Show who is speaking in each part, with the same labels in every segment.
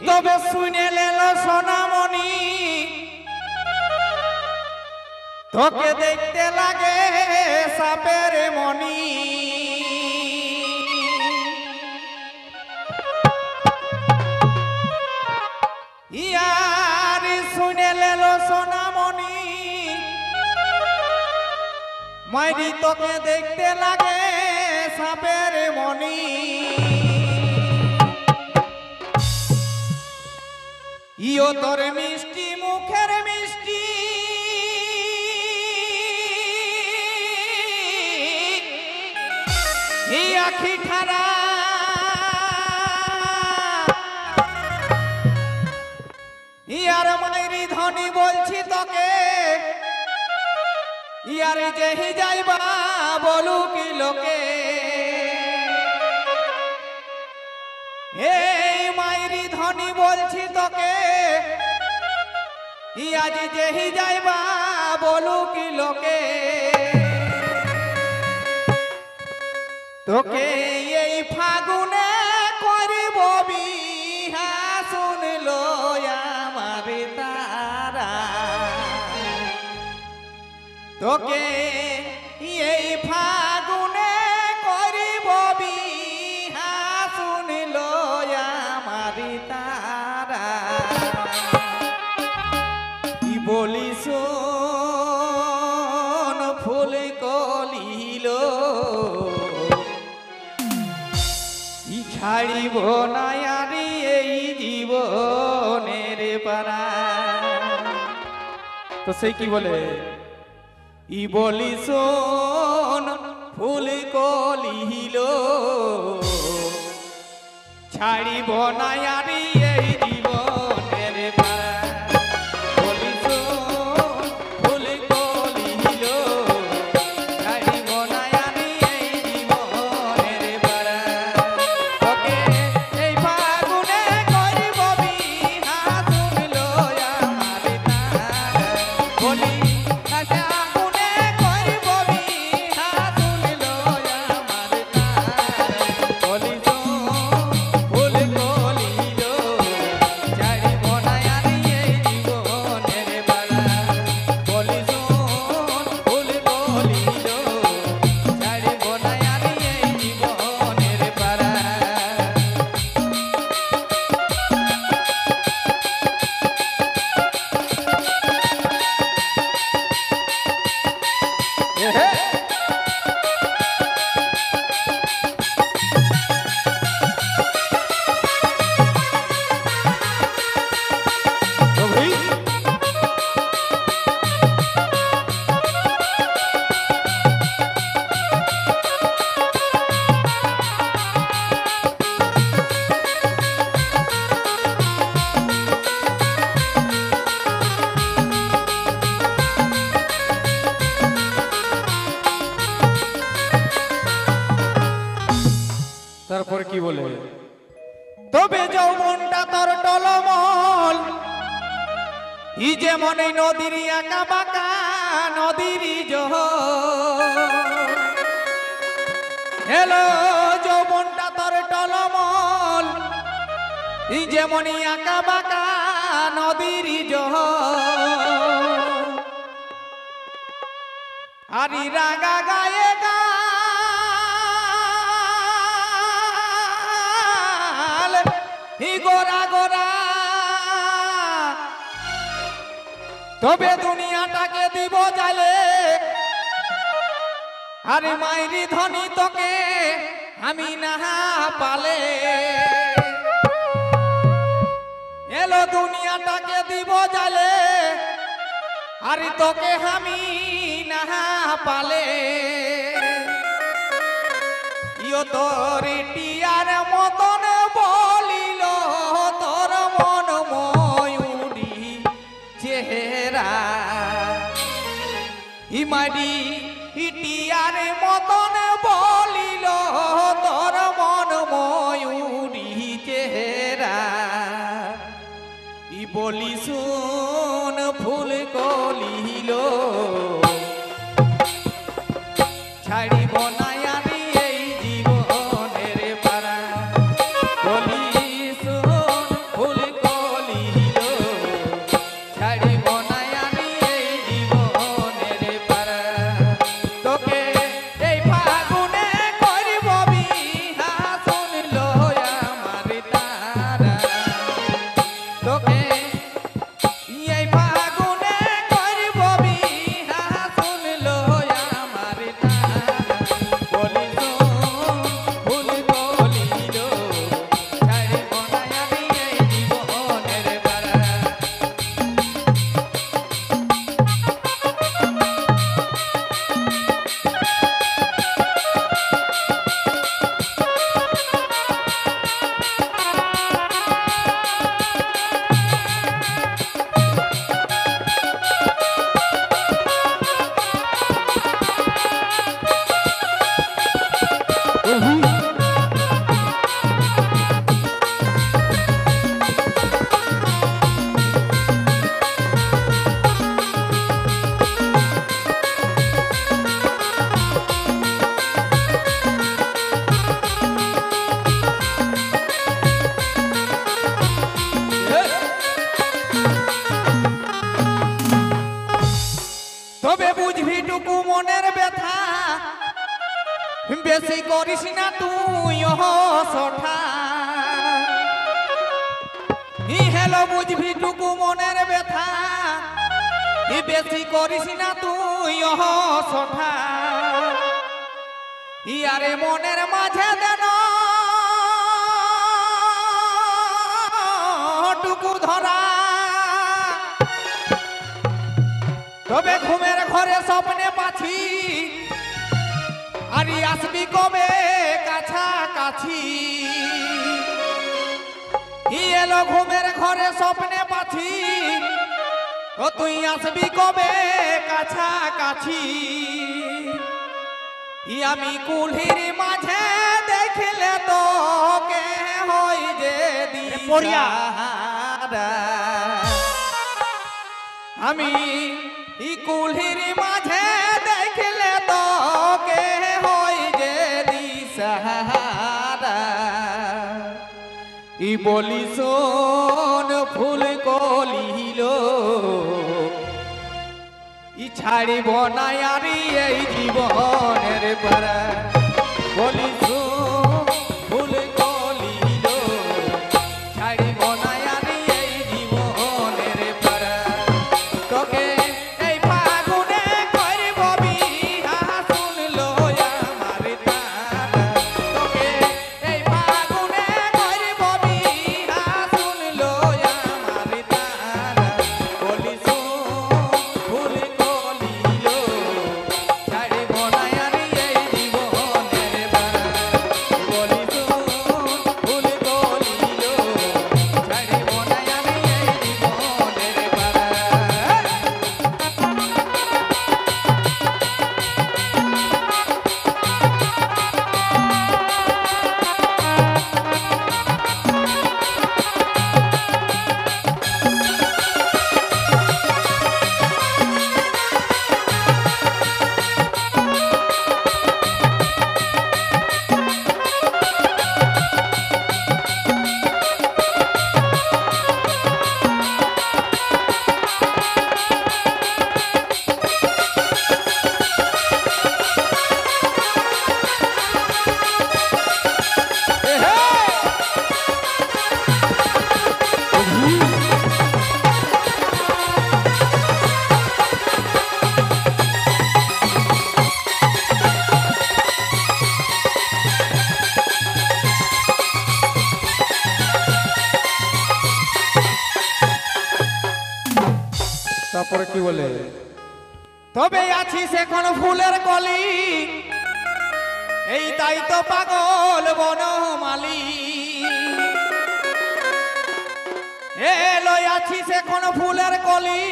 Speaker 1: তবে শুনে লেল সোনামণি তোকে দেখতে লাগে সাপের মণি ইয়ার শুনে লেল সোনামণি মাইরি তোকে দেখতে লাগে সাপের মণি ইও তোর মিষ্টি মুখের মিষ্টি ই আখি ঠারা ইয়ার মাইরি ধনী বলছি তোকে ইয়ার যেহি যাইবা বলু কি লোকে এই মাইরি ধনী বলছি তোকে ইয়াজি যেহি যাইবা বলু কি লোকে তোকে এই ফাগুনে করিব বিহা শুনলো আমার তারা তোকে এই ফাগুনে করিব বিহা শুনলো আমার তারা কি বলিস ফুল কলিল ই ছাড়িব না আরি এই জীবনের পারা তো সেই কি বলে ই বলিস ফুল কলিল ছাড়িব না আরি এই জীবনের পারা বলিস ফুল কলিল ছাড়িব না আরি এই জীবনের পারা তোকে এই ফাগুনে করিব বিহা শুনলো আমার তারা বলি আগুনে করিব বিহা শুনলো আমার তারা বলিস ফুল কলিল ছাড়িব না আরি এই জীবনের পারা বলিস ফুল কলিল ছাড়িব না আরি এই জীবনের পারা তারপর কি বলে তবে যৌবনটা তোর টলমল ই যেমন এই নদীর আঁকা বাঁকা নদীর জহ হেলো যৌবনটা তোর টলমল ই যেমন আঁকা বাঁকা নদীর জহ আরি রাগা গায়ে গা গোরা গোরা তবে দুনিয়াটাকে দিব জালে আরে মাইরি ধনী তোকে আমি না পালে এলো দুনিয়াটাকে দিব জালে আরে তোকে আমি না পালে ইও তোর টিয়ার মতন বলিল তোর মন ময়ূরী চেহারা ইমাডি টিয়ার মতন বলিল তোর মন ময়ূরী চেহারা ই বলি শুন ফুল কলিল বুঝবিটুকু মনের ব্যথা বেশি করিস না তুই সঠা হেলো বুঝবিটুকু মনের ব্যথা বেশি করিস না তুই সঠা ইয়ারে মনের মাঝে দেন টুকু ধরা তবে ঘুমের ঘরে স্বপ্নে পাছি আর আসবি কবে কাছাকাছি এলো ঘুমের ঘরে স্বপ্নে পাছি ও তুই আসবি কবে কাছাকাছি আমি কুলহির মাঝে দেখলে তোকে হই যে দিশাহারা আমি কুলহির মাঝে দেখলে তোকে হই যে দিশাহারা বলি শোন ফুল কলিল ছাড়িব না আরি এই জীবনের পারা বলি শোন ফুল কলিল ছাড়িব না আরি এই জীবনের পারা তোকে এই ফাগুনে করব বিহা শুনলো আমার তারা তোকে এই ফাগুনে করব বিহা শুনলো আমার তারা বলি শোন ফুল কলিল ছাড়িব না আরি এই জীবনের পারা বলি শোন ফুল কলিল ছাড়িব না আরি এই জীবনের পারা
Speaker 2: তারপরে কি বলে
Speaker 1: তবে আছিস এখন ফুলের কলি এই তাই তো পাগল বনমালী এলো আছিস এখন ফুলের কলি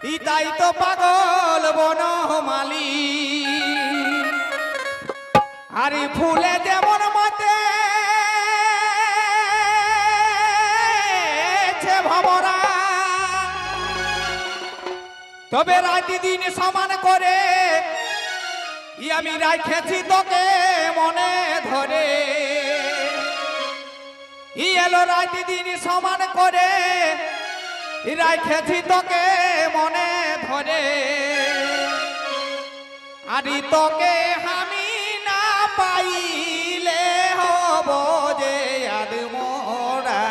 Speaker 1: এই তাই তো পাগল বনমালী আরে ফুলে যেমন মাতে ভবরা তবে রাতি দিন সমান করে আমি রাখেছি তোকে মনে ধরে এলো রাতি দিন সমান করে রাখেছি তোকে মনে ধরে আরে তোকে আমি না পাইলে হব যে আদমরা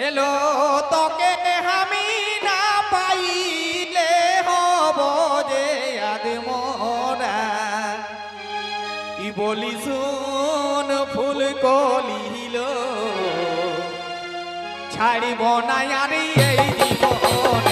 Speaker 1: এলো তোকে আমি না পাইলে হব যে আদমরা বলি শুন ফুল কলিল ছাড়িব না আরি এই জীবন